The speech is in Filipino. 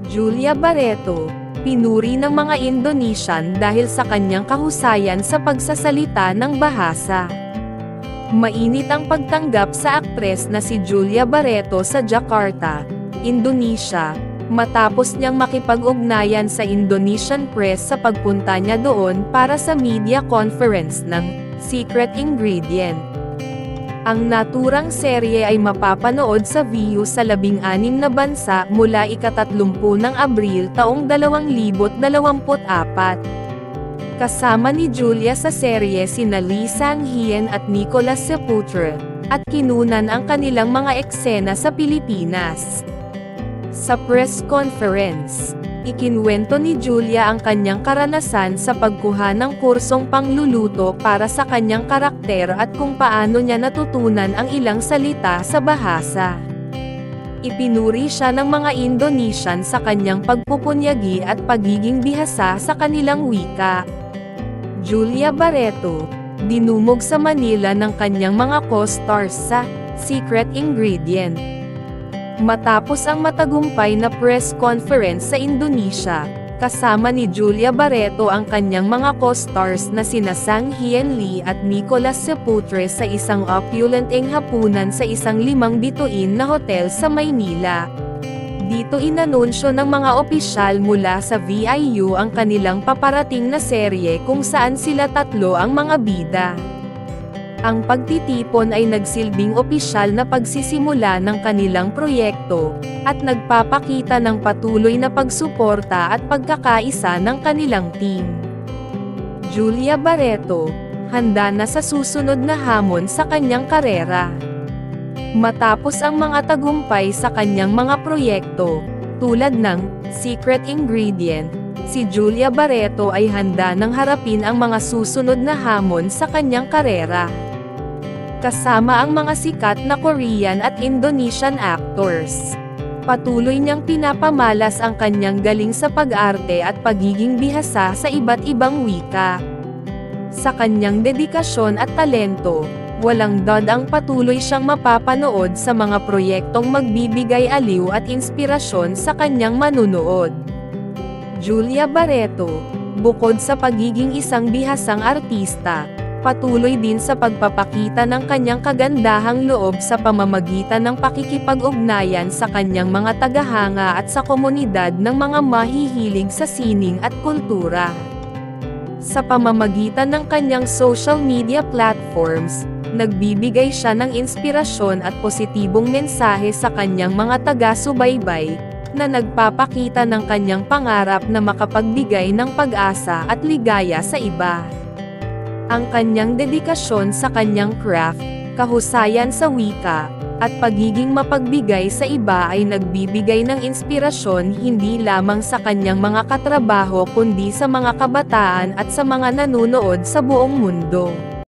Julia Barreto, pinuri ng mga Indonesian dahil sa kanyang kahusayan sa pagsasalita ng bahasa. Mainit ang pagtanggap sa aktres na si Julia Barreto sa Jakarta, Indonesia, matapos niyang makipag-ugnayan sa Indonesian press sa pagpunta niya doon para sa media conference ng Secret Ingredient. Ang naturang serye ay mapapanood sa Viu sa 16 na bansa mula ika-30 ng Abril taong 2024. Kasama ni Julia sa serye sina Lee Sang-hyen at Nicholas Seputre, at kinunan ang kanilang mga eksena sa Pilipinas. Sa press conference, ikinwento ni Julia ang kanyang karanasan sa pagkuha ng kursong pangluluto para sa kanyang karakter at kung paano niya natutunan ang ilang salita sa bahasa. Ipinuri siya ng mga Indonesian sa kanyang pagpupunyagi at pagiging bihasa sa kanilang wika. Julia Barreto, dinumog sa Manila ng kanyang mga co-stars sa Secret Ingredient. Matapos ang matagumpay na press conference sa Indonesia, kasama ni Julia Barreto ang kanyang mga co-stars na sina Sang-hyen Lee at Nicholas Seputre sa isang opulenteng hapunan sa isang 5 bituin na hotel sa Maynila. Dito inanunsyo ng mga opisyal mula sa VIU ang kanilang paparating na serye kung saan sila tatlo ang mga bida. Ang pagtitipon ay nagsilbing opisyal na pagsisimula ng kanilang proyekto, at nagpapakita ng patuloy na pagsuporta at pagkakaisa ng kanilang team. Julia Barreto, handa na sa susunod na hamon sa kanyang karera. Matapos ang mga tagumpay sa kanyang mga proyekto, tulad ng Secret Ingredient, si Julia Barreto ay handa nang harapin ang mga susunod na hamon sa kanyang karera. Kasama ang mga sikat na Korean at Indonesian actors. Patuloy niyang pinapamalas ang kanyang galing sa pag-arte at pagiging bihasa sa iba't ibang wika. Sa kanyang dedikasyon at talento, walang dodang patuloy siyang mapapanood sa mga proyektong magbibigay aliw at inspirasyon sa kanyang manunood. Julia Barreto, bukod sa pagiging isang bihasang artista, patuloy din sa pagpapakita ng kanyang kagandahang loob sa pamamagitan ng pakikipag-ugnayan sa kanyang mga tagahanga at sa komunidad ng mga mahihilig sa sining at kultura. Sa pamamagitan ng kanyang social media platforms, nagbibigay siya ng inspirasyon at positibong mensahe sa kanyang mga taga-subaybay, na nagpapakita ng kanyang pangarap na makapagbigay ng pag-asa at ligaya sa iba. Ang kanyang dedikasyon sa kanyang craft, kahusayan sa wika, at pagiging mapagbigay sa iba ay nagbibigay ng inspirasyon hindi lamang sa kanyang mga katrabaho kundi sa mga kabataan at sa mga nanonood sa buong mundo.